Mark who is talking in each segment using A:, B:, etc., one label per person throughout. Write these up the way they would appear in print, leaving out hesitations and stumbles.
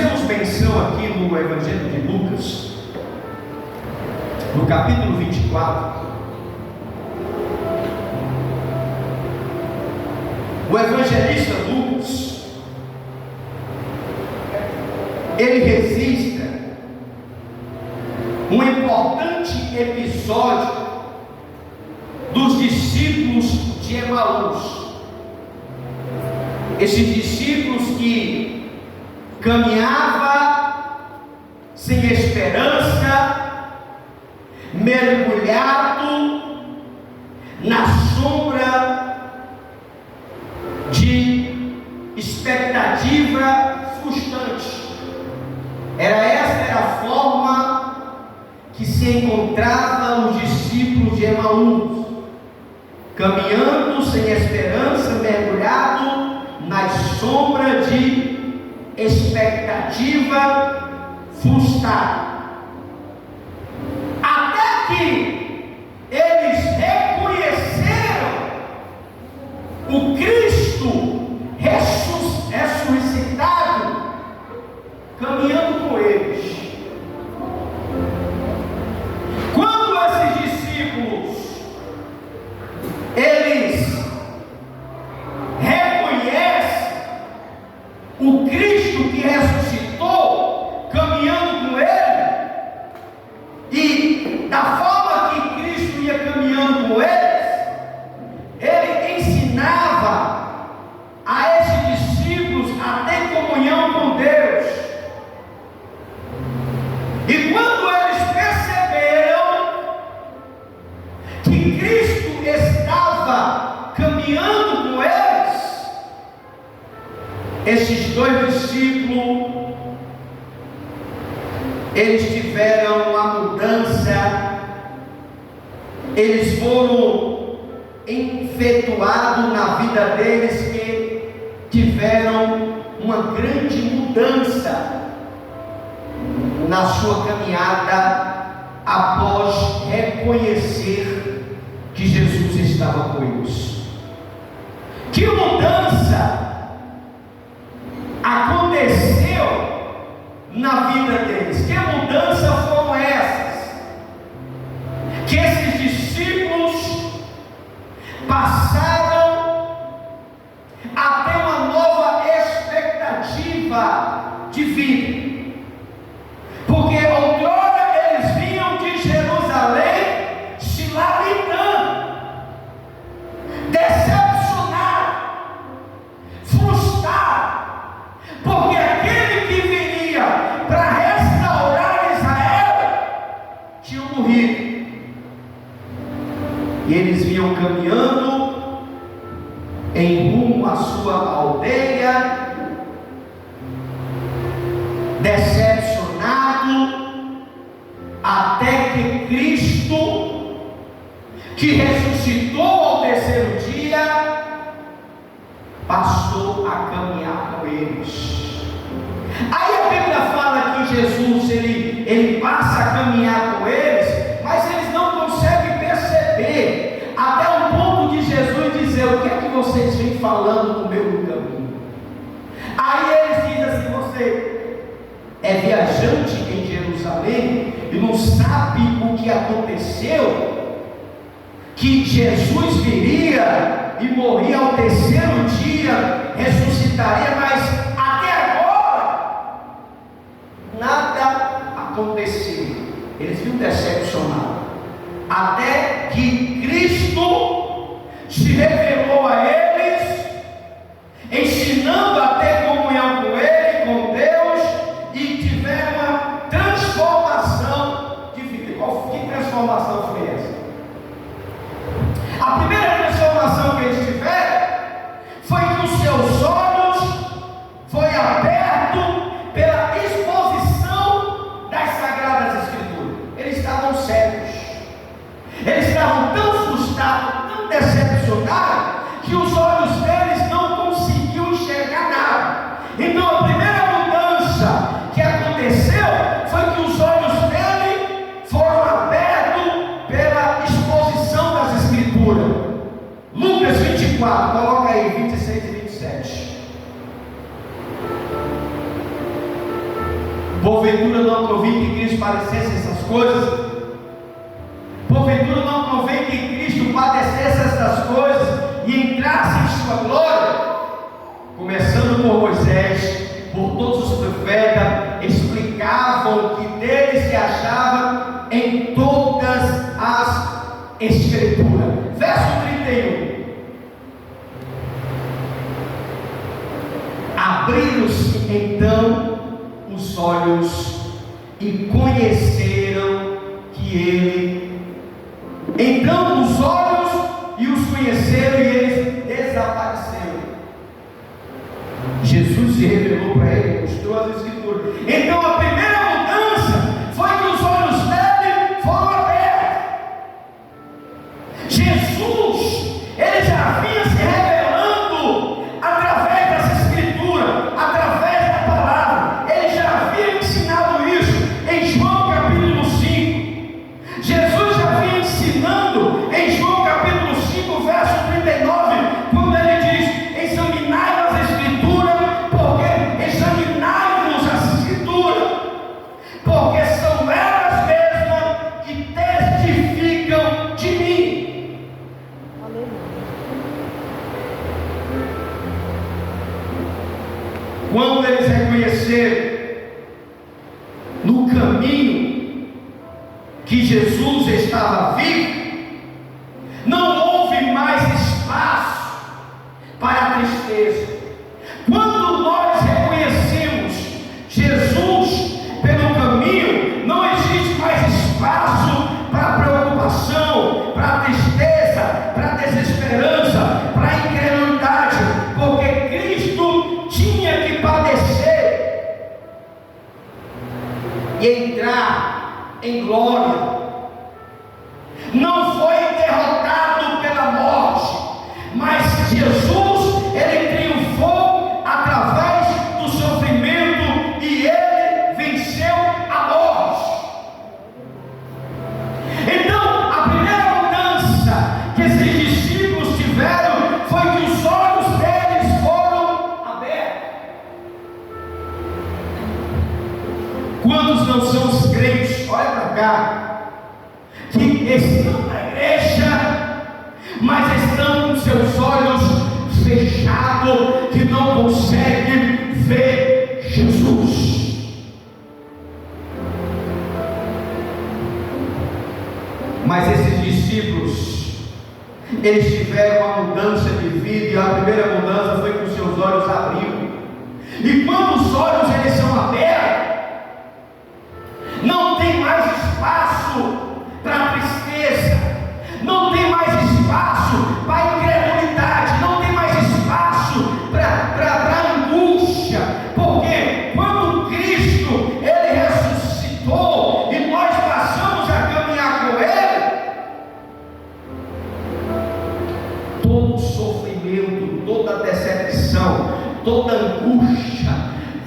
A: fazemos menção aqui no Evangelho de Lucas, no capítulo 24, o evangelista Lucas, ele registra um importante episódio dos discípulos de Emaús. Esses discípulos que caminhavam sem esperança, mergulhado na sombra de expectativa frustrante. Essa era a forma que se encontravam os discípulos de Emaús, caminhando sem esperança, mergulhado na sombra de expectativa frustrada. Até que eles reconheceram o Cristo ressuscitado caminhando com eles. Quando esses discípulos eles reconhecem o Cristo que ressuscitou caminhando com ele, e da forma que Cristo ia caminhando com eles, ele ensinava a esses discípulos a ter comunhão com Deus. E quando eles perceberam que Cristo estava caminhando com eles, esses dois discípulos, eles tiveram uma mudança, eles foram efetuados na vida deles, que tiveram uma grande mudança na sua caminhada após reconhecer que Jesus estava com eles. Que mudança aconteceu na vida deles? Que mudanças foram essas? Que esses discípulos passaram a ter uma nova expectativa de vida. Porque outrora eles vinham de Jerusalém se lamentando, decepcionados, frustrados, porque aquele que viria para restaurar Israel tinha morrido. E eles vinham caminhando em rumo à sua aldeia, decepcionado, até que Cristo, que ressuscitou ao terceiro dia, passou a caminhar com eles. Aí a Bíblia fala que Jesus ele passa a caminhar com eles, mas eles não conseguem perceber, até o ponto de Jesus dizer: o que é que vocês vêm falando no meio do caminho? Aí eles dizem assim: você é viajante em Jerusalém e não sabe o que aconteceu, que Jesus viria e morria ao terceiro dia, ressuscitaria, mas até agora nada aconteceu. Eles viram decepcionados, até que Cristo se revelou a eles, ensinando a ter comunhão com Ele, com Deus, e tiveram uma transformação de vida. Que transformação foi essa? A primeira transformação que eles tiveram foi que os seus olhos foi aberto pela exposição das Sagradas Escrituras. Eles estavam cegos, eles estavam tão frustrados, tão decepcionados, que os olhos deles não conseguiam enxergar nada. Então a primeira mudança que aconteceu foi que os olhos dele foram abertos pela exposição das Escrituras. Lucas 24, coloca aí 26 e 27. Porventura não convém que Cristo padecesse essas coisas? Porventura não convém que Cristo padecesse essas coisas e entrasse em sua glória? Começando por Moisés, por todos os profetas, explicavam o que dele se achava em todas as Escrituras. Verso 31. Abriram-se então os olhos e conheceram que ele. Então os olhos e os conheceram e eles desapareceram. Jesus se revelou para ele, mostrou as Escrituras. Então a primeira mudança foi que os olhos dele foram abertos. Jesus, ele já vinha se revelando através das Escrituras, através da palavra. Ele já havia ensinado isso em João capítulo 5. Jesus já vinha ensinando em João capítulo 5, verso 39, quando ele diz: examinai as Escrituras, examinai-nos as Escrituras, porque são elas mesmas que testificam de mim. Quando eles reconheceram no caminho que Jesus estava vivo, não houve mais espaço para a tristeza. Quando nós reconhecemos Jesus pelo caminho, não existe mais espaço para preocupação, para tristeza, para desesperança, para incredulidade, porque Cristo tinha que padecer e entrar em glória. Não foi derrotado pela morte, mas Jesus, ele triunfou através do sofrimento e ele venceu a morte. Então, a primeira mudança que esses discípulos tiveram foi que os olhos deles foram abertos. Quantos não são os crentes? Olha para cá, que estão na igreja, mas estão com seus olhos fechados, que não conseguem ver Jesus. Mas esses discípulos, eles tiveram uma mudança de vida, e a primeira mudança foi que os seus olhos abriram. E quando os olhos eles são abertos, não tem mais espaço para tristeza, não tem mais espaço para incredulidade, não tem mais espaço para angústia, porque quando Cristo ele ressuscitou e nós passamos a caminhar com ele, todo sofrimento, toda decepção, toda angústia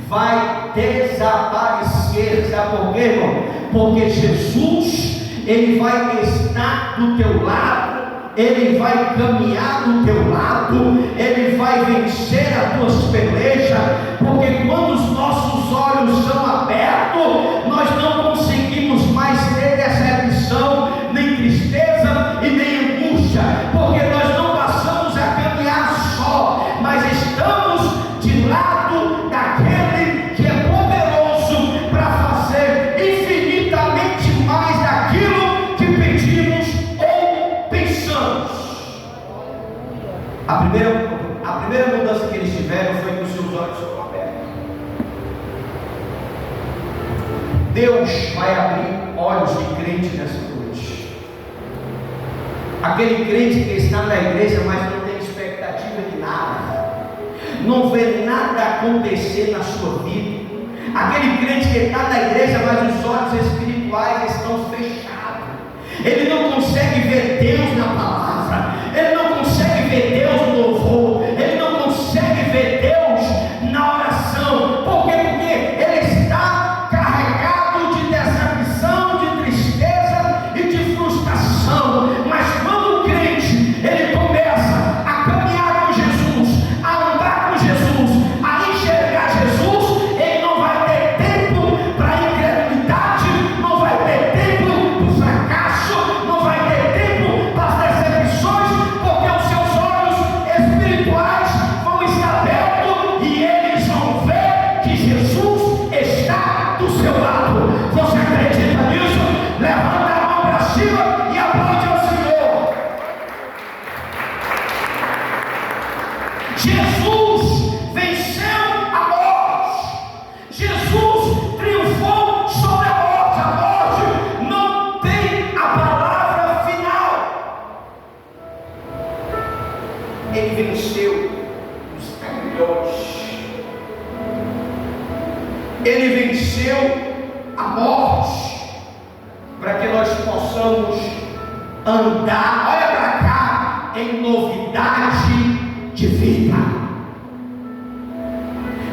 A: vai desaparecer. Sabe por quê, irmão? Porque Jesus, ele vai estar do teu lado, ele vai caminhar do teu lado, ele vai vencer as tuas pelejas, porque quando os nossos olhos são abertos, nós não conseguimos mais ter decepção, nem tristeza e nem angústia, porque nós não passamos a caminhar só, mas estamos de lado daquele que é poderoso para fazer infinitamente mais daquilo que pedimos ou pensamos. A primeira mudança que eles tiveram foi que os seus olhos foram abertos. Deus vai abrir olhos de crente nessa noite. Aquele crente que está na igreja, mas não tem expectativa de nada, não vê nada acontecer na sua vida. Aquele crente que está na igreja, mas os olhos espirituais estão fechados. Ele não consegue ver Deus na palavra, ele não consegue ver Deus no louvor, ele não consegue ver Deus na oração. Por quê? Porque ele está carregado de decepção, de tristeza e de frustração. Mas quando o crente ele começa a caminhar com Jesus, a andar com Jesus, a enxergar Jesus, ele não vai ter tempo para Ele venceu a morte, para que nós possamos andar, olha para cá, em novidade de vida.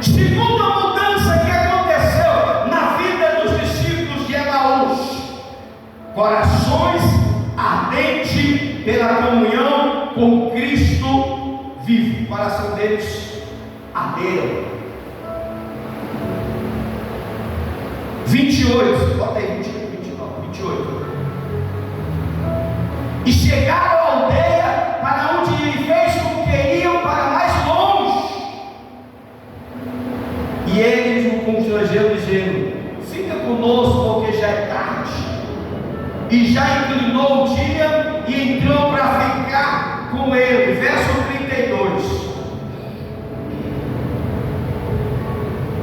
A: Segunda mudança que aconteceu na vida dos discípulos de Emaús: corações ardentes pela comunhão com Cristo vivo. O coração deles ardeu. 28, bota aí 29, 28. E chegaram à aldeia para onde ele fez com que iam para mais longe. E eles o constrangeram, dizendo: fica conosco, porque já é tarde. E já inclinou o dia e entrou para ficar com ele. Verso 32.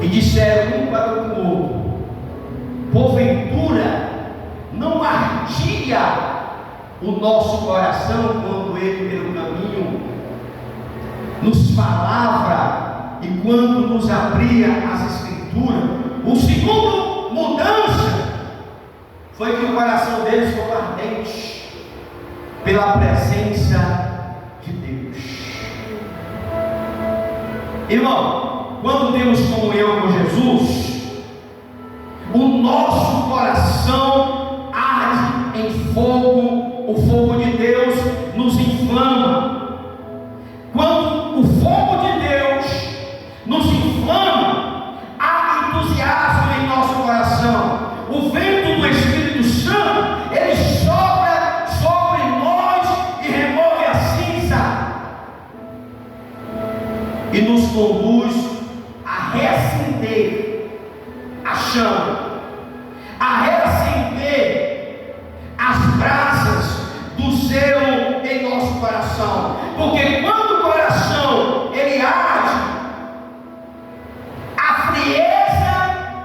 A: E disseram um para o outro: porventura não ardia o nosso coração quando ele pelo caminho nos falava e quando nos abria as escrituras? O segundo mudança foi que o coração deles ficou ardente pela presença de Deus. Irmão, quando temos comunhão com Jesus, o nosso coração arde em fogo. O fogo de Deus nos inflama. Quando o fogo de Deus nos inflama, há entusiasmo em nosso coração. O vento do Espírito Santo, ele sopra sobre nós e remove a cinza e nos conduz a reacender a chama, a reacender as brasas do zelo em nosso coração. Porque quando o coração ele arde, a frieza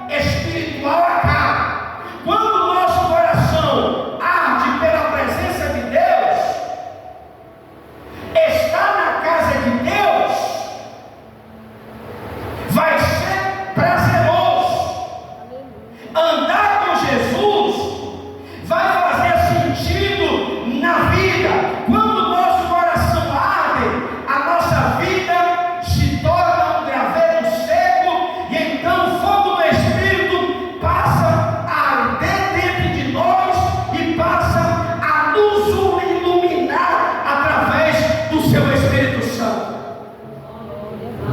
A: espiritual acaba. Quando o nosso coração arde pela presença de Deus, estar na casa de Deus vai ser prazeroso. Andar com Jesus vai fazer sentido na vida. Quando o nosso coração arde, a nossa vida se torna um graveto seco, e então o fogo do Espírito passa a arder dentro de nós e passa a nos iluminar através do seu Espírito Santo.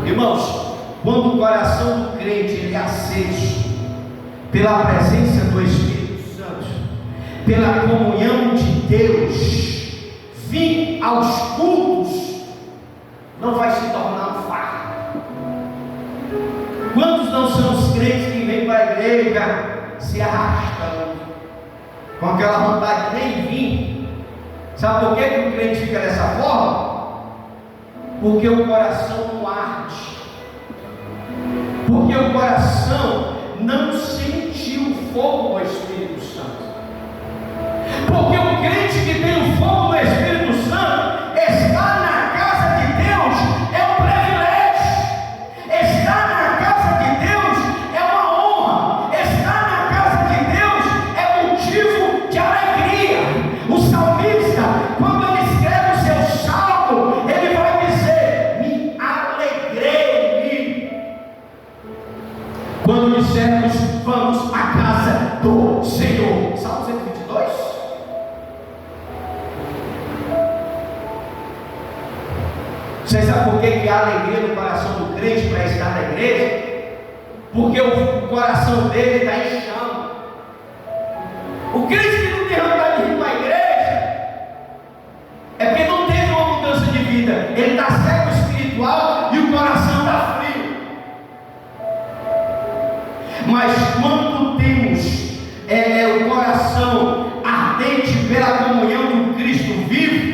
A: Irmãos, quando o coração do crente ele é aceso pela presença do Espírito Santo, pela comunhão de Deus, vir aos cultos não vai se tornar um fardo. Quantos não são os crentes que vêm para a igreja se arrastando, com aquela vontade de nem vir? Sabe por que o crente fica dessa forma? Porque o coração não arde, porque o coração não sentiu o fogo do Espírito Santo. Porque o crente que tem o fogo do Espírito Santo, estar na casa de Deus é um privilégio. Estar na casa de Deus é uma honra. Estar na casa de Deus é motivo de alegria. O salmista, quando ele escreve o seu salmo, ele vai dizer: me alegrei. Quando dissermos vamos à casa do Senhor. Salmo 122. Você sabe por que há alegria no coração do crente para estar na igreja? Porque o coração dele está em chama. O crente que não tem vontade de ir para a igreja é porque não teve uma mudança de vida. Ele está cego espiritual e o coração está frio. Mas quando temos o coração ardente pela comunhão do Cristo vivo,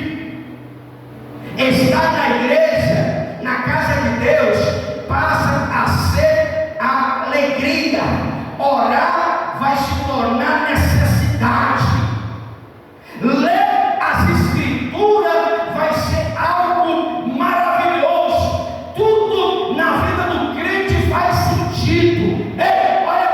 A: estar na igreja, na casa de Deus, passa a ser alegria. Orar vai se tornar necessidade. Ler as escrituras vai ser algo maravilhoso. Tudo na vida do crente faz sentido. Ei, olha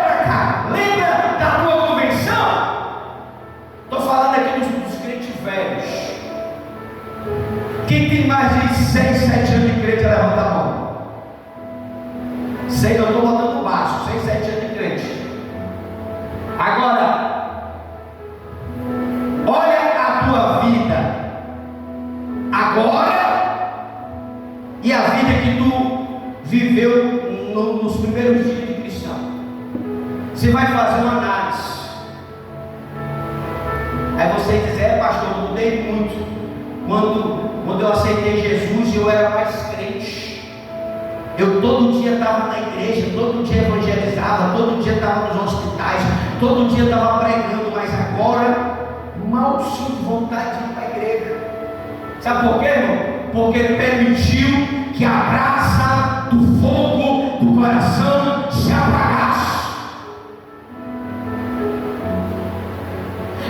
A: Você vai fazer uma análise. Aí você diz: pastor, eu mudei muito. Quando eu aceitei Jesus, eu era mais crente. Eu todo dia estava na igreja, todo dia evangelizava, todo dia estava nos hospitais, todo dia estava pregando, mas agora mal sinto vontade de ir para a igreja. Sabe por quê, irmão? Porque ele permitiu que a brasa do fogo do coração se apagasse.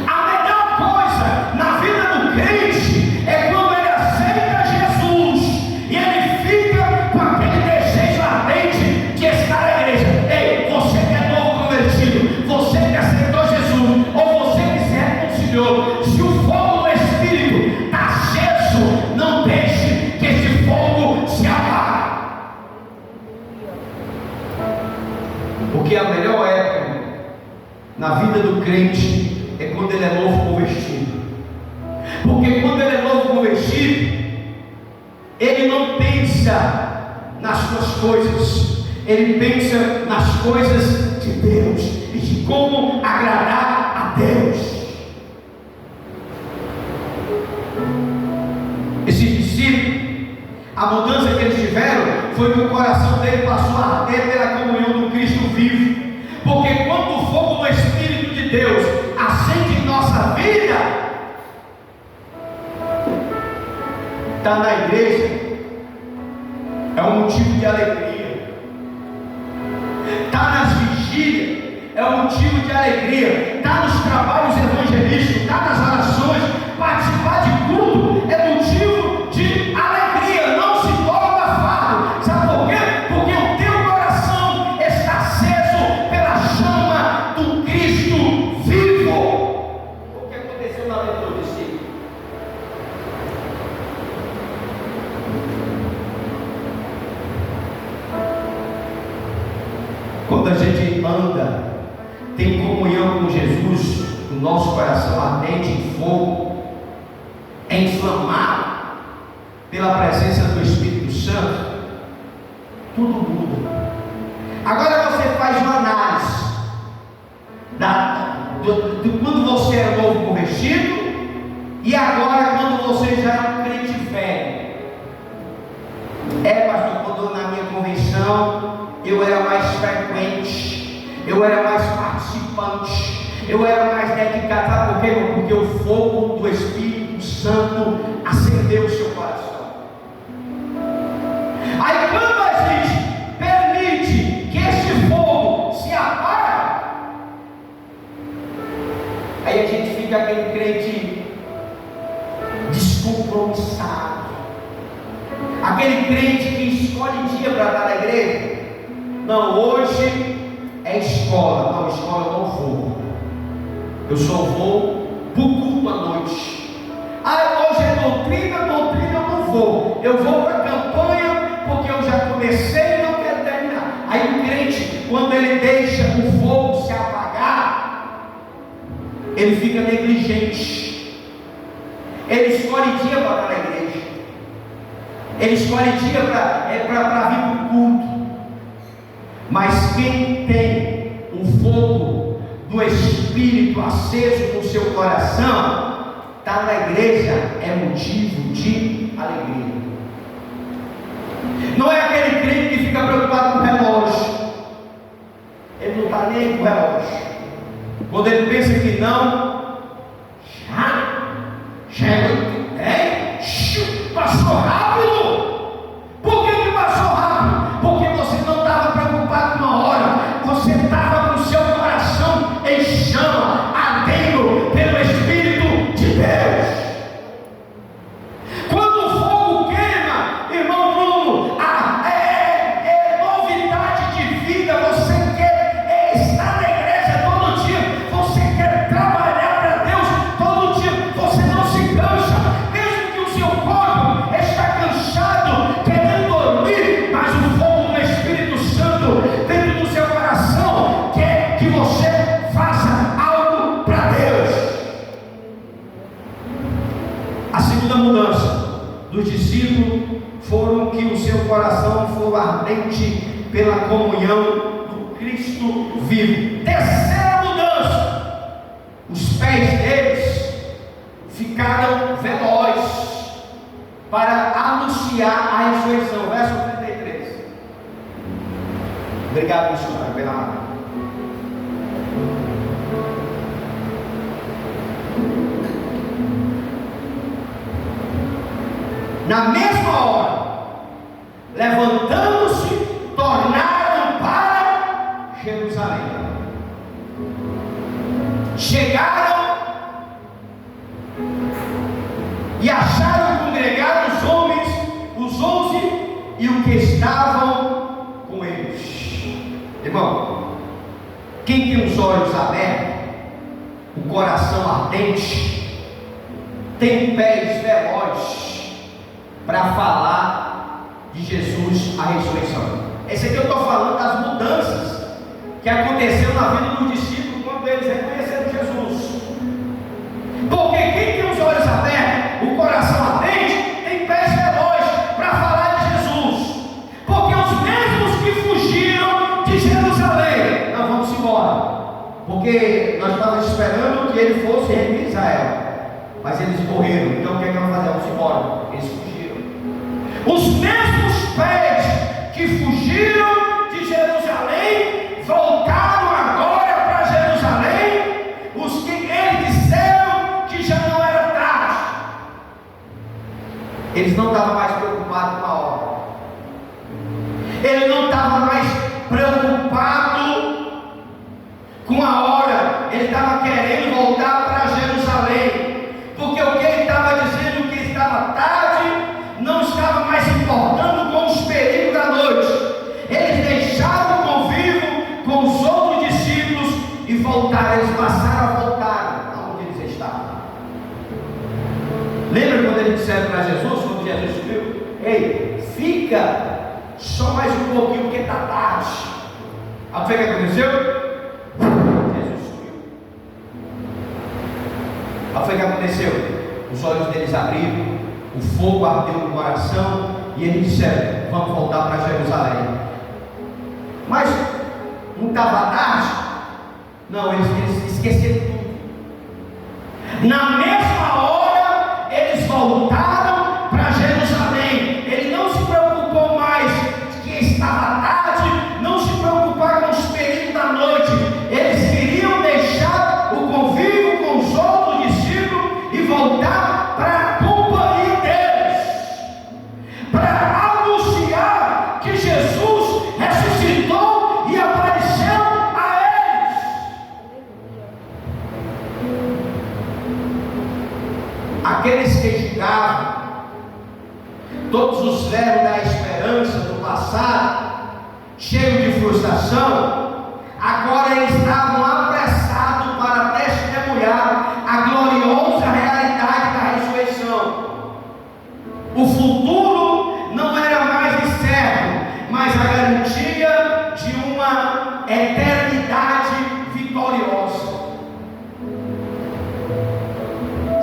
A: A melhor coisa na vida do crente é quando ele aceita Jesus e ele fica com aquele desejo ardente de estar na igreja. Ei, você que é novo convertido, você que aceitou Jesus, ou você que se reconciliou, se o fogo do Espírito está aceso, não deixe que esse fogo se apague. Porque a melhor época na vida do crente é quando ele é novo convertido. Porque quando ele é novo convertido, ele não pensa nas suas coisas, ele pensa nas coisas de Deus e de como agradar a Deus. Esses discípulos, a mudança que eles tiveram foi que o coração dele passou a arder pela comunhão do Cristo vivo. Porque quando o fogo do Espírito de Deus acende em nossa vida, está na igreja, é um motivo de alegria. Está nas vigílias, é um motivo de alegria. Está nos trabalhos evangelísticos, está nas orações, participar de culto é motivo de alegria, não se torna fardo. Sabe por quê? Porque o teu coração está aceso pela chama do Cristo vivo. O que aconteceu na vida do discípulo? Quando a gente anda, tem comunhão com Jesus, o nosso coração ardente em fogo, é inflamado pela presença do Espírito Santo, tudo muda. Agora você faz uma análise de quando você é novo convertido e agora quando você já é um crente velho. Pastor, quando na minha convenção eu era mais frequente, eu era mais participante, eu era mais dedicado. Sabe por quê? Porque o fogo do Espírito Santo acendeu o seu coração. Aí quando a gente permite que esse fogo se apague, aí a gente fica aquele crente descompromissado, aquele crente que escolhe dia para estar na igreja. Não, hoje é escola. Não, escola eu não vou. Eu só vou para o culto à noite. Hoje é doutrina eu não vou. Eu vou para a campanha porque eu já comecei e não quero terminar. Aí o crente, quando ele deixa o fogo se apagar, ele fica negligente. Ele escolhe dia para estar na igreja. Ele escolhe dia para vir para o culto. Mas quem tem o fogo do Espírito aceso no seu coração, está na igreja, é motivo de alegria. Não é aquele crente que fica preocupado com o relógio. Ele não está nem com o relógio. Quando ele pensa que não, passou rápido. Por que passou rápido? Porque você não estava preocupado com a hora, você estava com o seu coração em chama, ardendo pelo Espírito de Deus. Quando o fogo queima, irmão Bruno, é novidade de vida. Você quer estar na igreja todo dia, você quer trabalhar para Deus todo dia, você não se cansa, mesmo que o seu corpo está cansado, querendo dormir, mas o fogo do Espírito Santo dentro do seu coração quer que você faça algo para Deus. A segunda mudança dos discípulos foram que o seu coração foi ardente pela comunhão do Cristo vivo. Terceira mudança: os pés deles ficaram velozes para anunciar a ressurreição. Verso 33. Obrigado, missionário, pela mão. Na mesma hora, levantando-se, tornaram para Jerusalém. Chegaram e acharam congregados os homens, os 11 e o que estavam com eles. Irmão, quem tem os olhos abertos, o coração ardente, tem pés velozes para falar de Jesus, a ressurreição. Esse aqui eu estou falando das mudanças que aconteceu na vida dos discípulos quando eles reconheceram Jesus. Porque quem tem os olhos abertos, o coração ardente, tem pés velozes para falar de Jesus. Porque os mesmos que fugiram de Jerusalém, não, vamos embora, porque nós estávamos esperando que ele fosse remir Israel, mas eles morreram. Então o que é que vamos fazer? Vamos embora. Eles fugiram. Os mesmos pés que fugiram de Jerusalém voltaram agora para Jerusalém. Os que eles disseram que já não era tarde. Eles não estavam mais preocupados com a hora. Ele não estava mais preocupado com a hora. Ele estava querendo voltar para Jerusalém, porque o que ele estava dizendo que estava tarde não estava mais se importando com os perigos da noite. Eles deixaram o convívio com os outros discípulos e voltaram. Eles passaram a voltar aonde eles estavam. Lembra quando eles disseram para Jesus, quando Jesus subiu: ei, fica só mais um pouquinho porque está tarde. Aí o que aconteceu? Jesus subiu. Aí o que aconteceu? Os olhos deles abriram, o fogo ardeu no coração e eles disseram: vamos voltar para Jerusalém. Mas não estava tarde? Não, eles esqueceram tudo. Na mesma hora eles voltaram para Jerusalém. Ele não se preocupou mais que estava tarde, não se preocupar com os perigos da noite. Eles queriam deixar o convívio com os outros discípulos e voltar para a companhia deles, para anunciar que Jesus ressuscitou e apareceu a eles. Aqueles que julgavam todos os velhos da esperança do passado, cheios de frustração, agora eles estavam apressados para testemunhar a gloriosa realidade da ressurreição. O futuro não era mais incerto, mas a garantia de uma eternidade vitoriosa.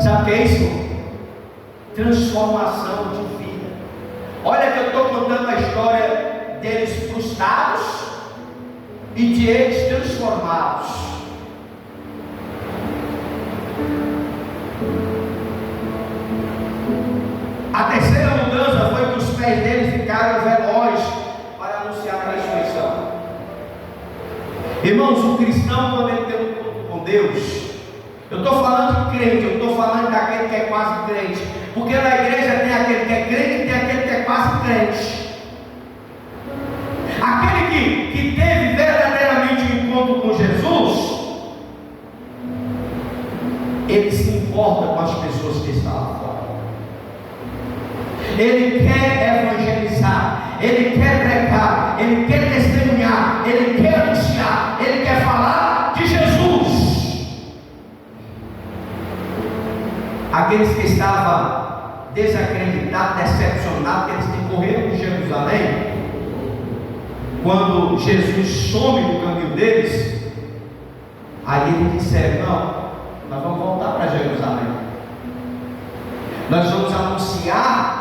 A: Sabe o que é isso? Transformação de vida. Olha que eu estou contando a história deles frustrados e de eles transformados. A terceira mudança foi que os pés deles ficaram velozes para anunciar a ressurreição. Irmãos, o cristão, quando ele tem um encontro com Deus, eu estou falando de crente, eu estou falando daquele que é quase crente, porque na igreja tem aquele que é crente e tem aquele que é quase crente. Aquele que teve verdadeiramente um encontro com Jesus, ele se importa com as pessoas que estão lá fora. Ele quer evangelizar, ele quer pregar, ele quer testemunhar, ele quer anunciar, ele quer falar de Jesus. Aqueles que estavam desacreditados, decepcionados, que eles têm corrido de Jerusalém, quando Jesus some do caminho deles, aí eles disseram: não, nós vamos voltar para Jerusalém, nós vamos anunciar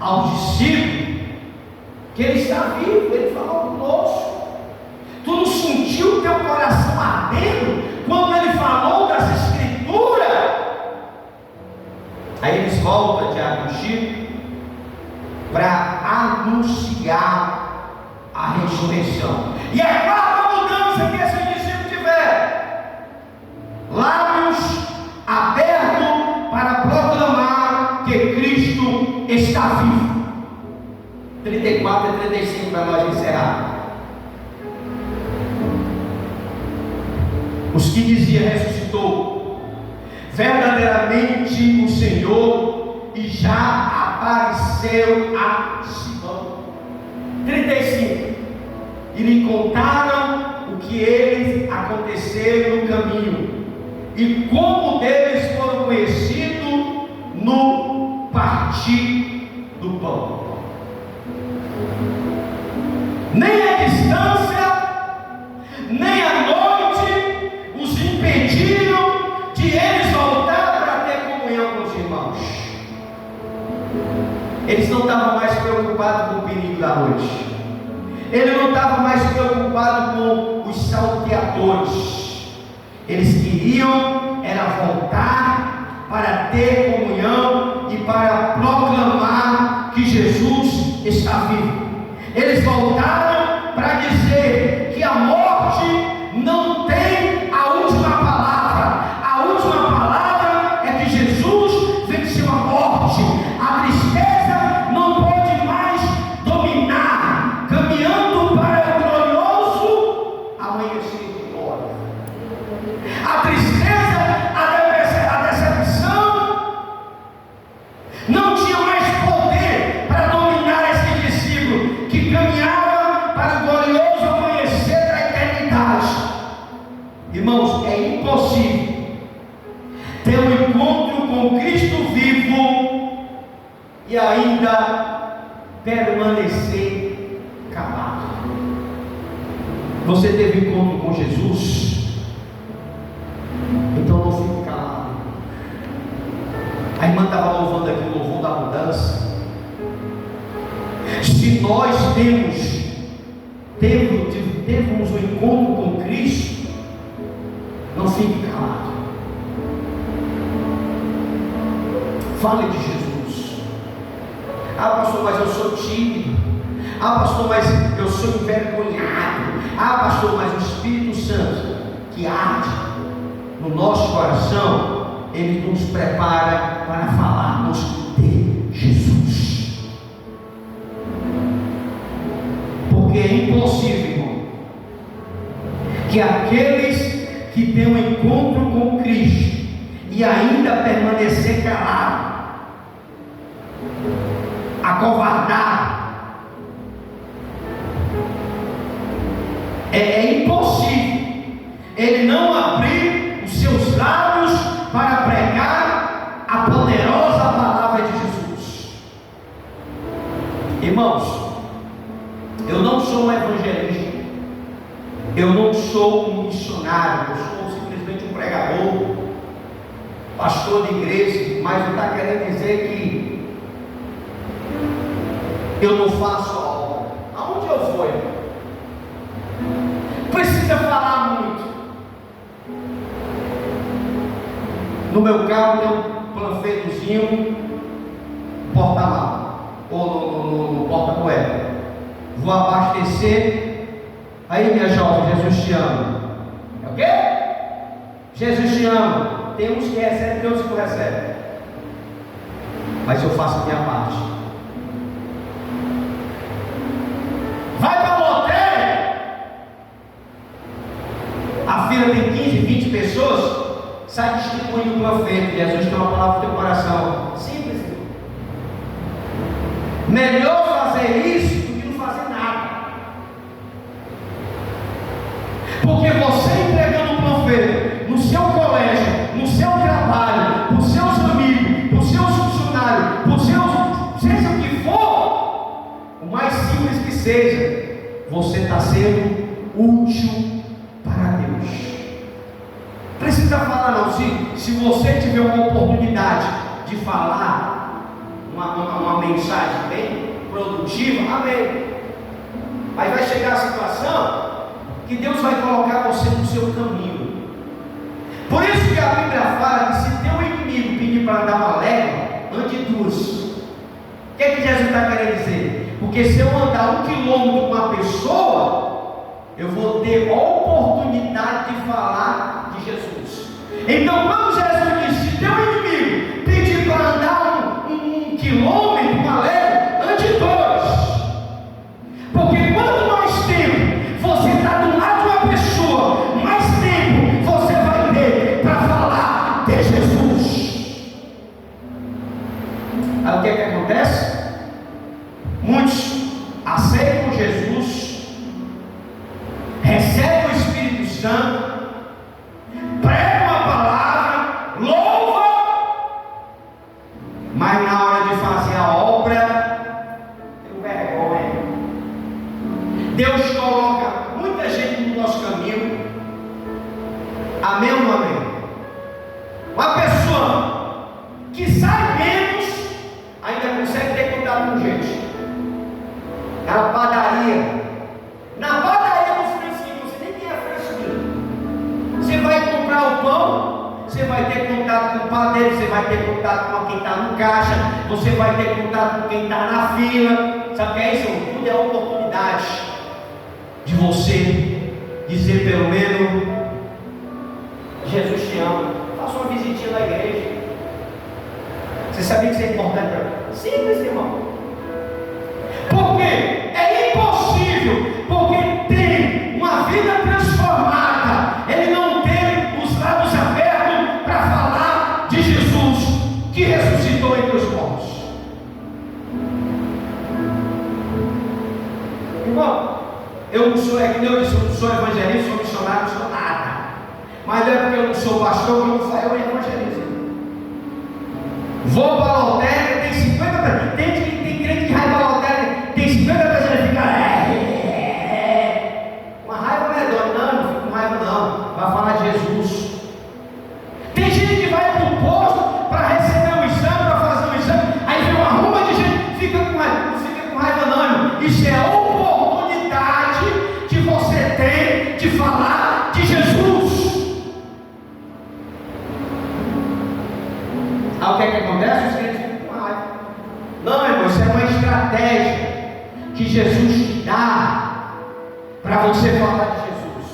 A: aos discípulos que ele está vivo. Ele falou conosco. Tu não sentiu sentiu o teu coração ardendo quando ele falou das Escrituras? Aí eles voltam, Tiago e Chico, para anunciar a ressurreição. E a quarta mudança que esse discípulo tiver: lábios abertos para proclamar que Cristo está vivo. 34 e 35 para nós encerrar. Os que diziam: ressuscitou, verdadeiramente o Senhor, e já apareceu a Simão. 35. E lhe contaram o que eles aconteceram no caminho, e como deles foram conhecidos no partir do pão. Nem a distância, nem a noite os impediram de eles voltar para ter comunhão com os irmãos. Eles não estavam mais preocupados com o perigo da noite. Ele não estava mais preocupado com os salteadores. Eles queriam era voltar para ter comunhão e para proclamar que Jesus está vivo. Eles voltaram para dizer que a morte não tem a última palavra. A última palavra é que Jesus venceu a morte. A tristeza não pode mais dominar, caminhando para o glorioso amanhecer de glória. A tristeza, a decepção não tinha mais poder para dominar esse discípulo que caminhava para o glorioso amanhecer da eternidade. Irmãos, é impossível ter um encontro com Cristo vivo e ainda permanecer calado. Você teve encontro com Jesus? Então não fique calado. A irmã estava louvando aqui o louvor da mudança. Se nós temos um encontro com Cristo, não fique calado. Fale de Jesus. Ah, pastor, mas eu sou tímido. Ah, pastor, mas eu sou envergonhado. Ah, pastor, mas o Espírito Santo que arde no nosso coração, ele nos prepara para falarmos de Jesus. Porque é impossível, irmão, que aqueles que têm um encontro com Cristo e ainda permanecer calado, acovardado, é impossível ele não abrir os seus lábios para pregar a poderosa palavra de Jesus. Irmãos, eu não sou um evangelista, eu não sou um missionário, eu sou simplesmente um pregador, pastor de igreja, mas não está querendo dizer que eu não faço a obra. Aonde eu for, precisa falar muito. No meu carro tem um panfletozinho porta-mala ou no porta-moeda. Vou abastecer. Aí, minha jovem, Jesus te ama. É o quê? Jesus te ama. Tem uns que recebem, tem uns que não recebem. Mas eu faço a minha parte. Vai para o hotel. A fila tem 15, 20 pessoas. Sai distribuindo o panfleto. Jesus tem uma palavra no teu coração. Simples. Melhor fazer isso do que não fazer nada. Porque você entregando o panfleto no seu colégio, no seu trabalho, para os seus amigos, para os seus funcionários, para os seus, seja o que for, o mais simples que seja, você está sendo útil para Deus. Precisa falar não. Se você tiver uma oportunidade de falar uma mensagem bem produtiva, amém. Aí vai chegar a situação que Deus vai colocar você no seu caminho. Por isso que a Bíblia fala que se teu inimigo pedir para dar uma légua, ande duas. O que é que Jesus está querendo dizer? Porque se eu andar 1 quilômetro com uma pessoa, eu vou ter a oportunidade de falar de Jesus. Então, quando Jesus disse: se teu inimigo pedir para andar um quilômetro, uma légua, ande dois. Porque quanto mais tempo você está do lado de uma pessoa, mais tempo você vai ter para falar de Jesus. Aí o que é que acontece? Muitos aceitam Jesus, recebem o Espírito Santo, pregam a palavra, louvam, mas na hora de fazer a obra, tem vergonha. Deus coloca muita gente no nosso caminho. Amém ou não amém? Uma pessoa que sai menos, ainda consegue ter contato com gente. Na padaria do Francisco, você nem tem a Francisco. Você vai comprar o pão, você vai ter contato com o padeiro, você vai ter contato com quem está no caixa, você vai ter contato com quem está na fila. Sabe o que é isso? Tudo é oportunidade de você dizer pelo menos: Jesus te ama. Faça uma visitinha na igreja. Você sabia que isso é importante para mim? Simples, irmão. Por quê? É impossível, porque tem uma vida transformada, ele não tem os lábios abertos para falar de Jesus que ressuscitou entre os mortos. Irmão, eu não sou, é que eu disse, eu não sou evangelista, sou missionário, não sou nada. Mas não é porque eu não sou pastor que eu não faço evangelizo. Vou para a lotérica, tem 50 pessoas. Tem crente que vai para a lotérica, tem 50 pessoas e fica. Uma raiva medonha. Não, não fico com raiva, não. Vai falar de Jesus. Tem gente que vai para o posto para receber um exame, para fazer um exame. Aí vem uma ruma de gente, fica com raiva. Não fica com raiva, não, irmão. Isso é oportunidade que você tem de falar de Jesus. Aí o que é que acontece? Os crentes ficam com raiva. Não, irmão, isso é uma estratégia que Jesus te dá para você falar de Jesus.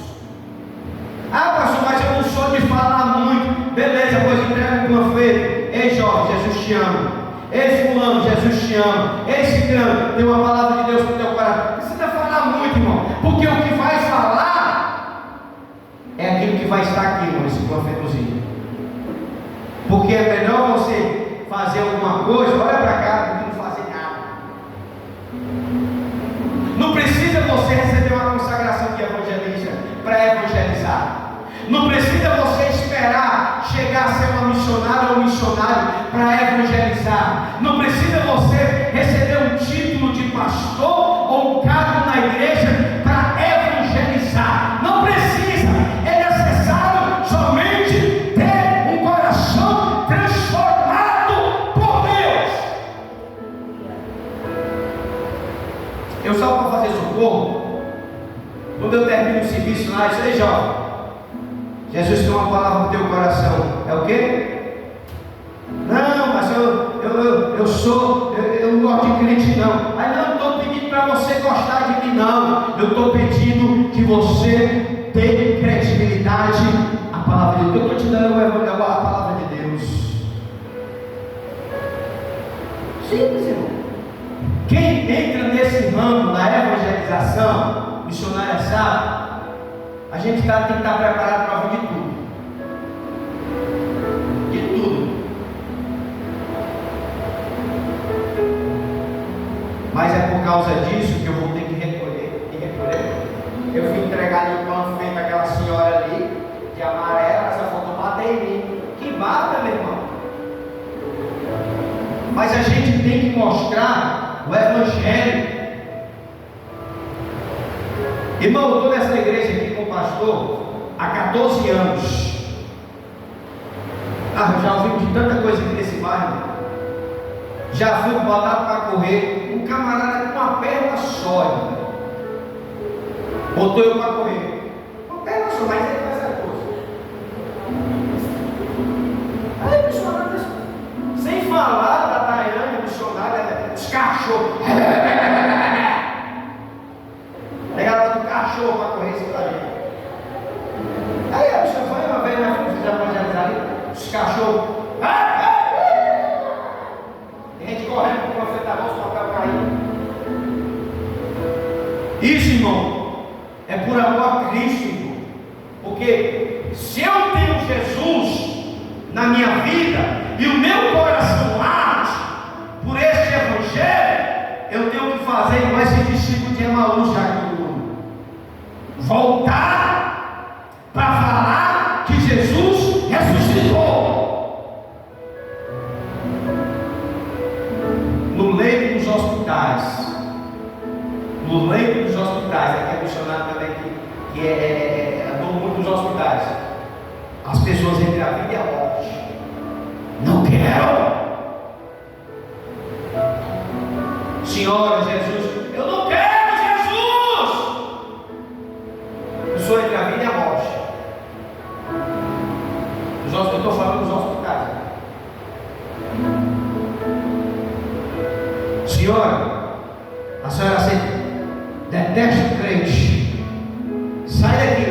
A: Ah, pastor, mas eu não sou de falar muito. Beleza, pois entrega o panfleto. Ei, jovem, Jesus te ama. Ei, fulano, Jesus te ama. Ei, ciclano, tem uma palavra de Deus para o teu coração. Não precisa falar muito, irmão, porque o que vai falar é aquilo que vai estar aqui, irmão, esse panfletozinho. Porque é melhor você fazer alguma coisa, olha para cá, do que não fazer nada. Não precisa você receber uma consagração de evangelista para evangelizar. Não precisa você esperar chegar a ser uma missionária ou um missionário para evangelizar. Não precisa você receber um título de pastor ou um cargo na igreja para evangelizar. Não precisa, é necessário somente ter um coração transformado por Deus. Eu só para fazer socorro, quando eu termino o serviço lá, isso aí, jovem, Jesus tem uma palavra no teu coração. É o quê? Não, mas eu não gosto de crente não. Aí não estou pedindo para você gostar de mim não. Eu estou pedindo que você tenha credibilidade à palavra de Deus. Eu estou te dando a palavra de Deus. Simples, irmão. Quem entra nesse ramo da evangelização missionária sabe. A gente tem que estar preparado para ouvir de tudo. De tudo. Mas é por causa disso que eu vou ter que recolher. Eu fui entregar ali o panfleto àquela senhora ali, de amarela, ela só faltou bater em mim. Que bata, meu irmão. Mas a gente tem que mostrar o Evangelho. Irmão, eu estou nessa igreja aqui com o pastor há 14 anos. Eu já ouvi de tanta coisa aqui nesse bairro. Já fui botado para correr. Um camarada com uma perna só, irmão, botou eu para correr. pastor, mas ele faz essa coisa. Aí, missionário, sem falar da Daiane, missionária, os cachorros. Pegaram do cachorro para correr isso pra mim. Aí a pessoa foi uma vez na frente da evangelizar ali, os cachorros. Tem gente correndo com o profeta da voz, o papel caindo. Isso, irmão, é por amor a Cristo, irmão. Porque se eu tenho Jesus na minha vida e o meu coração arde por este evangelho, eu tenho que fazer igual esse discípulo de Emaús, já que voltar para falar que Jesus ressuscitou. No leito dos hospitais, aqui é missionário também que andou muito nos hospitais, as pessoas entre a vida e a morte. Não quero. Senhora, Jesus, eu não quero Jesus. Eu sou entre a vida e a morte. Eu estou falando dos hospitais. Senhora, a senhora detesta o crente, sai daqui.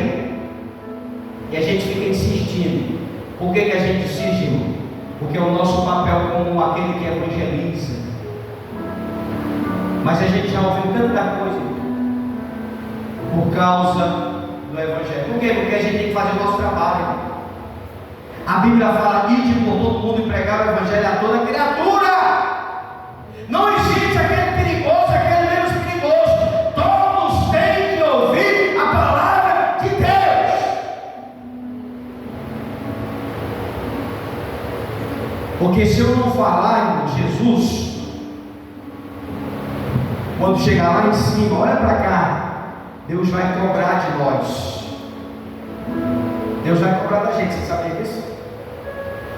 A: E a gente fica insistindo. Por que a gente insiste, irmão? Porque é o nosso papel como aquele que evangeliza. Mas a gente já ouviu tanta coisa por causa do evangelho. Por quê? Porque a gente tem que fazer o nosso trabalho. A Bíblia fala: ide por todo mundo e pregar o evangelho a toda criatura. Não existe aquele perigoso, aquele menos perigoso. Todos têm que ouvir a palavra de Deus. Porque se eu não falar, irmão, Jesus, quando chegar lá em cima, olha para cá, Deus vai cobrar de nós. Deus vai cobrar da gente, você sabia disso?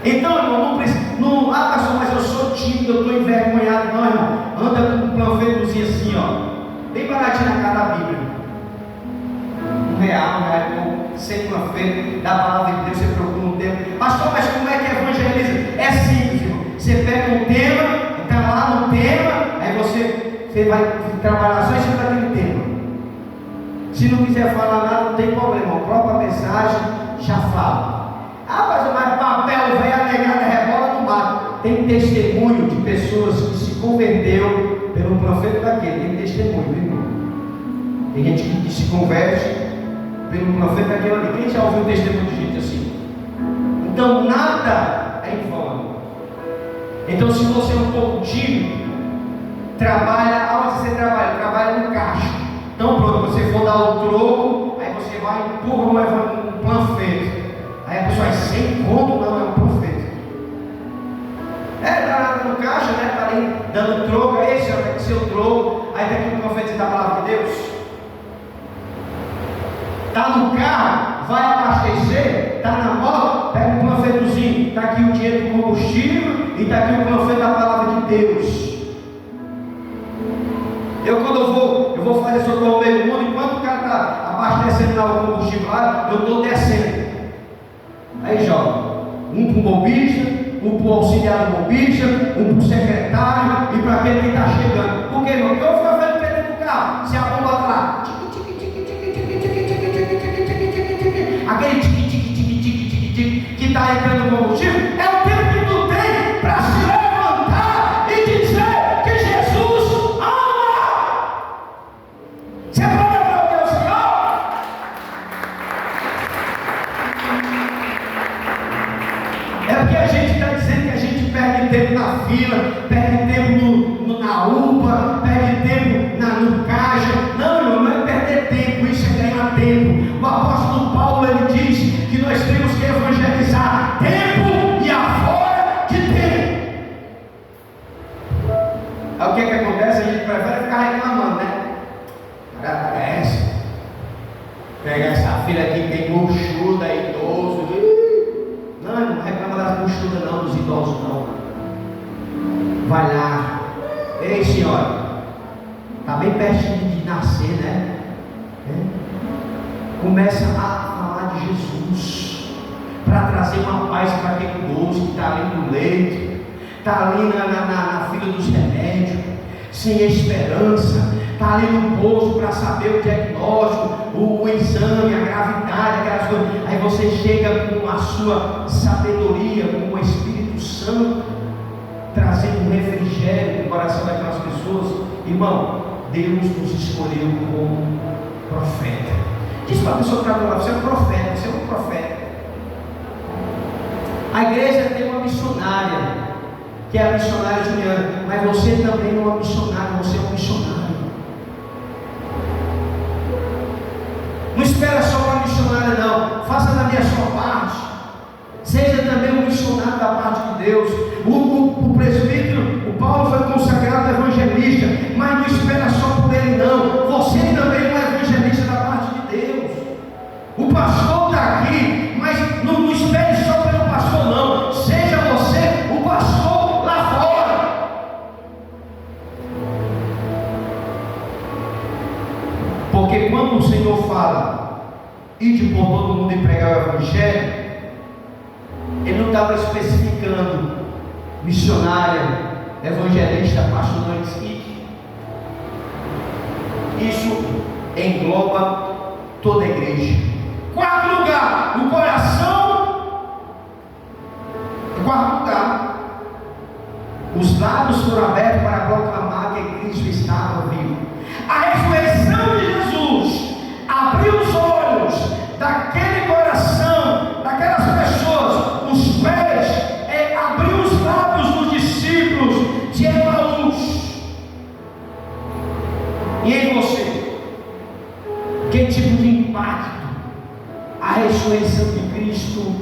A: Então, irmão, não precisa. Pastor, mas eu sou tímido, eu estou envergonhado. Não, irmão, anda com um panfletozinho assim, ó, bem baratinho na cara da Bíblia. R$1, sem panfleto, da palavra de Deus, você procura um tema. Pastor, mas como é que evangeliza? É simples, irmão. Você pega um tema, está lá no tema, aí você vai trabalhar só em cima daquele tema. Se não quiser falar nada, não tem problema, a própria mensagem já fala. Mas papel velho, a negada rebola no mato. Tem testemunho de pessoas que se converteu pelo profeta daquele. Tem testemunho, irmão. Tem gente que se converte pelo profeta daquele ali. Quem já ouviu testemunho de gente assim? Então nada é em vão. Então, se você é um pouco tímido, trabalha. Aonde você trabalha? Trabalha no caixa. Então pronto, você for dar o troco, aí você vai e empurra um panfleto. Aí a pessoa, sem conto, não, é um profeta. Está no caixa, né? Está ali dando troco. Aí, senhor, tem que ser o troco. Aí tem que o profeta da palavra de Deus. Está no carro, vai abastecer, está na moto, pega um panfletozinho. Está aqui o dinheiro do combustível e está aqui o panfleto da palavra de Deus. Quando eu vou fazer socorro no meio do mundo, enquanto o cara está abastecendo lá o combustível lá, eu estou descendo. Aí joga, um para o mobista, um para o auxiliar do mobista, um para o secretário e para aquele que está chegando. Por quê, irmão? Porque eu fico vendo dentro do carro, se a bomba está lá, aquele tique que está entrando no combustível, é o tempo que tu tem para se levantar e dizer que Jesus ama. Você pode aplaudir o Senhor? É porque a gente está dizendo que a gente perde tempo na fila, perde tempo na UPA, perde tempo no caixa. Não, irmão, não é perder tempo, isso é ganhar tempo. O apóstolo Paulo, ele diz que nós temos que evangelizar tempo e afora de tempo. Aí o que acontece? A gente prefere ficar reclamando, né? Agradece. Pegar essa filha aqui que tem buchuda, idoso. Não reclama das buchudas não, dos idosos não. Vai lá. Ei, senhora, está bem pertinho de nascer, né? Começa a falar trazer uma paz para aquele idoso que está ali no leito, está ali na fila dos remédios, sem esperança, está ali no posto para saber o diagnóstico, o exame, a gravidade, aquelas coisas. Aí você chega com a sua sabedoria, com o Espírito Santo, trazendo um refrigério no coração daquelas pessoas. Irmão, Deus nos escolheu como profeta. Diz para a pessoa que está do lado: você é um profeta, você é um profeta. A igreja tem uma missionária, que é a missionária Juliana, mas você também é uma missionária, você é um missionário. Não espera só para missionária, não. Faça também a sua parte. Seja também um missionário da parte de Deus. O presbítero, o Paulo, foi consagrado evangelista, mas não espera só por ele, não. Você também é um evangelista da parte de Deus. O pastor está aqui, mas não espere só pelo pastor, não. Seja você o pastor lá fora. Porque quando o Senhor fala, ide por todo mundo e pregar o evangelho, Ele não estava especificando missionária, evangelista, pastor, não existe. Isso engloba toda a igreja. Quarto lugar, o coração. Quarto lugar, os lábios foram abertos para proclamar que Cristo estava vivo. A ressurreição de Jesus abriu os olhos daquele coração, daquelas pessoas, os pés, abriu os lábios dos discípulos de Emaús. E em você, que tipo de impacto a ressurreição de Cristo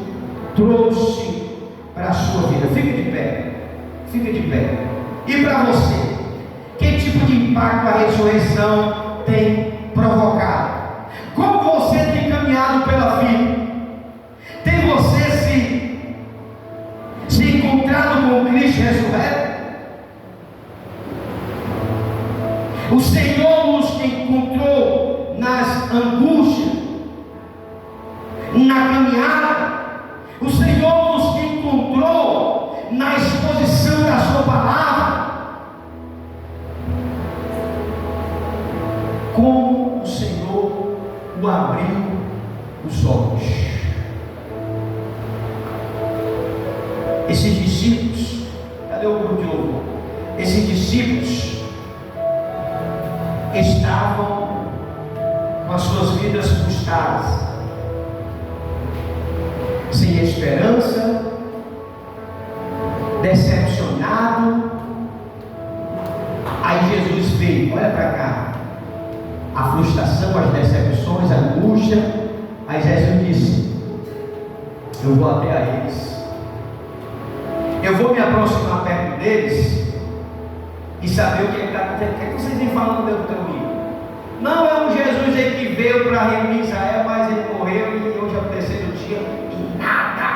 A: trouxe para a sua vida? Fica de pé, fica de pé. E para você, que tipo de impacto a ressurreição tem provocado? Como você tem caminhado pela vida? Tem você se encontrado com Cristo ressurreto? O Senhor nos encontrou nas angústias, na caminhada. O Senhor nos encontrou na exposição da sua palavra. Como o Senhor o abriu os olhos. Esses discípulos, cadê o grupo de louvor? Esses discípulos estavam com as suas vidas frustradas, sem esperança, decepcionado. Aí Jesus veio, olha para cá, a frustração, as decepções, a angústia. Aí Jesus disse: eu vou até a eles, eu vou me aproximar perto deles e saber o que está acontecendo. O que vocês vêm falando do caminho? Não, é um Jesus aí que veio para remir Israel, mas ele morreu e hoje é o terceiro dia e nada.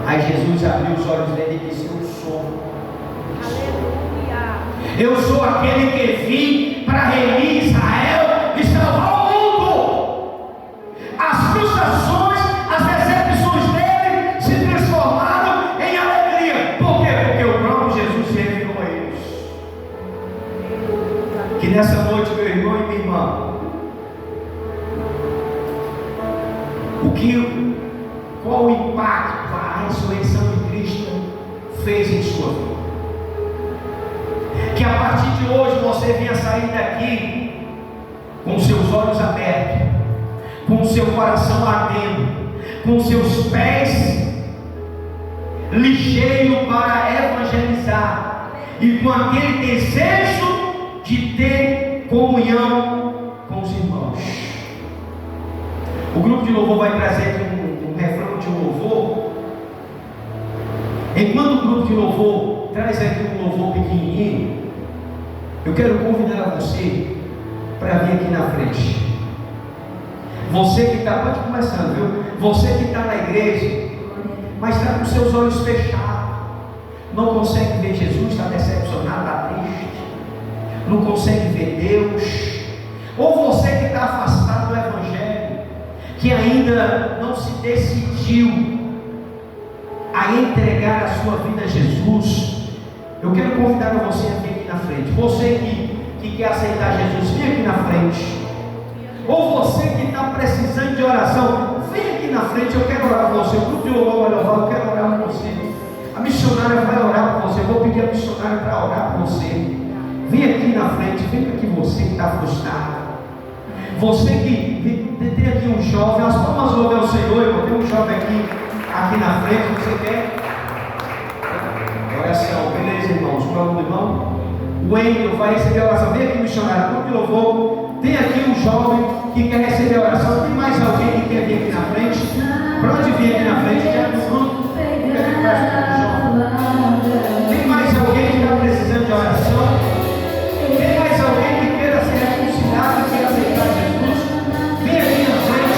A: Aí Jesus abriu os olhos dele e disse: eu sou. Eu sou aquele que vim para remir Israel e salvar o mundo. As frustrações, as decepções dele se transformaram em alegria. Por quê? Porque o próprio Jesus se revelou a eles. Que nessa noite, meu irmão e minha irmã, qual o impacto a ressurreição de Cristo fez em sua vida? Que a partir de hoje você venha sair daqui com seus olhos abertos, com seu coração ardendo, com seus pés ligeiros para evangelizar e com aquele desejo de ter comunhão com os irmãos. O grupo de louvor vai trazer aqui um refrão de um louvor. Enquanto o grupo de louvor traz aqui um louvor pequenininho, eu quero convidar você para vir aqui na frente. Você que está, pode começando, viu? Você que está na igreja, mas está com seus olhos fechados, não consegue ver Jesus, está decepcionado, está triste, não consegue ver Deus. Ou você que está afastado do Evangelho, que ainda não se decidiu a entregar a sua vida a Jesus, eu quero convidar você a vir aqui na frente. Você que quer aceitar Jesus, vem aqui na frente. Ou você que está precisando de oração, vem aqui na frente. Eu quero orar por você. O grupo de louvor vai louvar, eu quero orar por você. A missionária vai orar por você. Eu vou pedir a missionária para orar por você. Vem aqui na frente. Vem aqui você que está frustrado. Você que tem aqui um jovem. As palmas louvam ao Senhor, irmão. Tem um jovem aqui na frente. Você quer? Oração. Beleza, irmãos? Qual é o nome do irmão? O Wendel vai receber a oração. Vem aqui, missionário. Grupo de louvor. Tem aqui um jovem que quer receber a oração. Tem mais alguém que quer vir aqui na frente? Pode vir aqui na frente, já do grupo. Tem mais alguém que está precisando de oração? Tem mais alguém que queira ser reconciliado, que queira aceitar Jesus? Vem aqui na frente.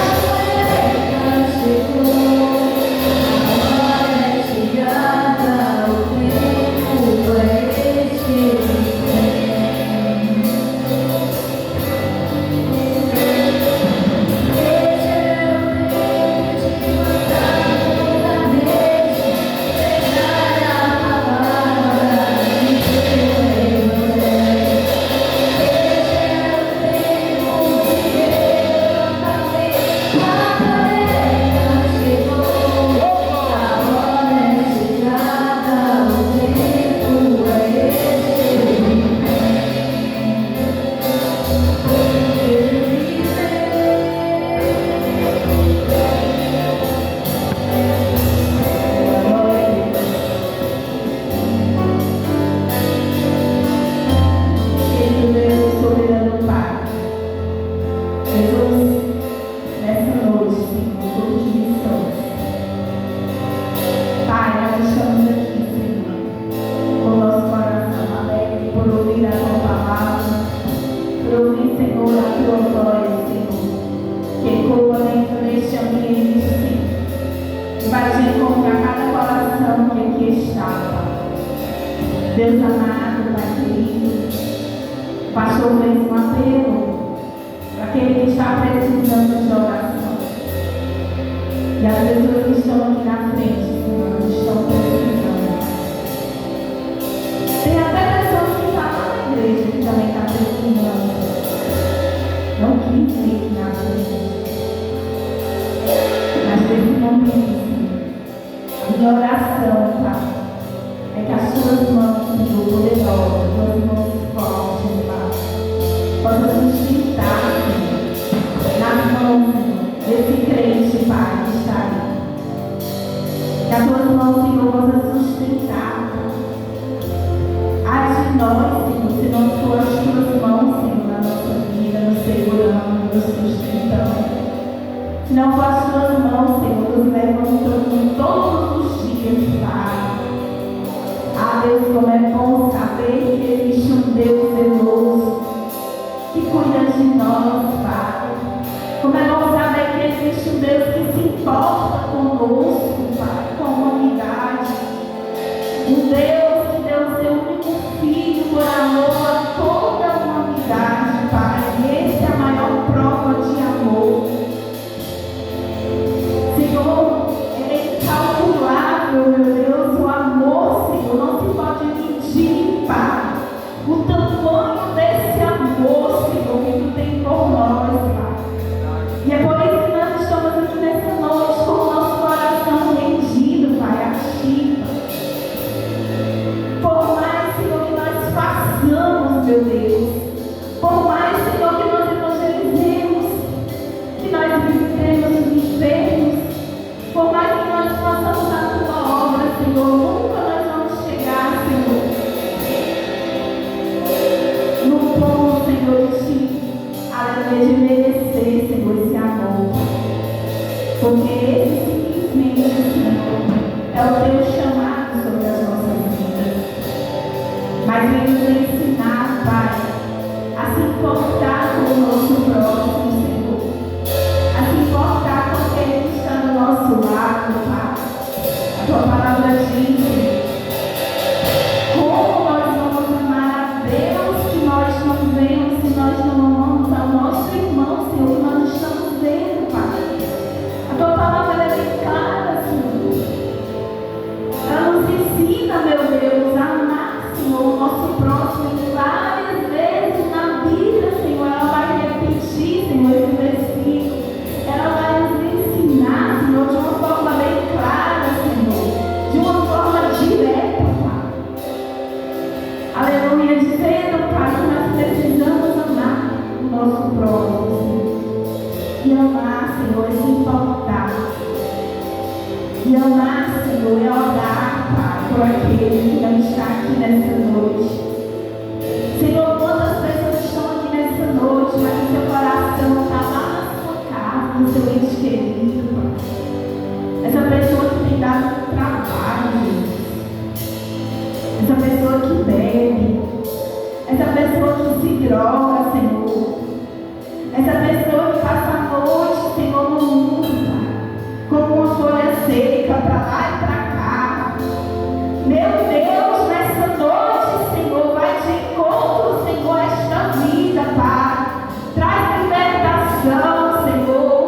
B: Deus amado, Pai querido, o pastor fez um apelo para aquele que está precisando de oração. E as pessoas que estão aqui na frente, Senhor, estão precisando. Tem até pessoas que estão na igreja que também estão precisando. Não quis vir na frente. Mas nesse momento, Senhor, minha oração, Pai, é que as suas mãos, Senhor, poderosas, as suas mãos fortes, Pai, possam sustentar, Senhor, nas mãos, Senhor, desse crente, Pai, que está aí. Que as suas mãos, Senhor, possam sustentar, Pai. Ai de nós, Senhor, se não for as tuas mãos, Senhor, na nossa vida, nos segurando, nos sustentando. Se não for as tuas mãos, Senhor, nos levantando todos os dias, Pai. Ah, Deus, como é bom saber que existe um Deus zeloso que cuida de nós, Pai. Como é bom saber que existe um Deus que se importa conosco, Pai, com a humanidade. Um Deus que deu seu único filho por amor a toda a humanidade, Pai. E essa é a maior prova de amor. Senhor, é incalculável, meu Deus, o amor, Senhor, não se pode medir, Pai. O tamanho desse amor, Senhor, que Tu tem por nós, Pai. E é por isso que nós estamos aqui nessa noite com o nosso coração rendido, Pai, a Ti. Por mais, Senhor, que nós façamos, meu Deus, por mais, Senhor, que nós evangelizemos, que nós visitemos os enfermos, por mais que nós façamos a Tua obra, Senhor, nunca nós vamos chegar, Senhor, no ponto, Senhor, de merecer, Senhor, esse amor. Porque esse simplesmente, Senhor, é o Teu chamado sobre as nossas vidas. Mas vem nos ensinar, Pai, a se importar com o nosso próximo, Senhor. A se importar com aquele que está do nosso lado, Pai. A Tua palavra diz, como nós vamos amar a Deus que nós não vemos, se nós não amamos ao nosso irmão, Senhor, que nós estamos vendo, Pai. Senhor, é orar, Pai, por aquele que não está aqui nessa noite. Senhor, quantas pessoas estão aqui nessa noite, mas o seu coração está lá na sua casa, no seu ente querido, Pai. Essa pessoa que tem dado trabalho, Jesus. Essa pessoa que bebe. Essa pessoa que se droga, Senhor. Essa pessoa que passa a noite, Senhor, no mundo, Pai, como uma folha seca, para lá e para cá. Meu Deus, nessa noite, Senhor, vai de encontro, Senhor, a esta vida, Pai. Traz libertação, Senhor.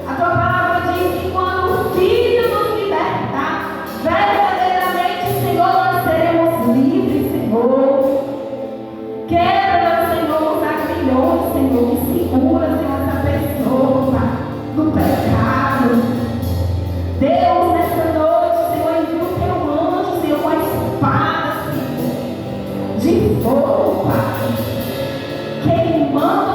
B: A tua palavra diz que quando o Filho nos libertar, verdadeiramente, Senhor, nós seremos livres, Senhor. Quebra, Senhor, os aguilhões, Senhor, que segura, Senhor, essa pessoa, Pai, do pecado. Deus, nessa noite, Senhor, envia o teu anjo, Senhor, com a espada, Senhor, de fogo, Pai, queimando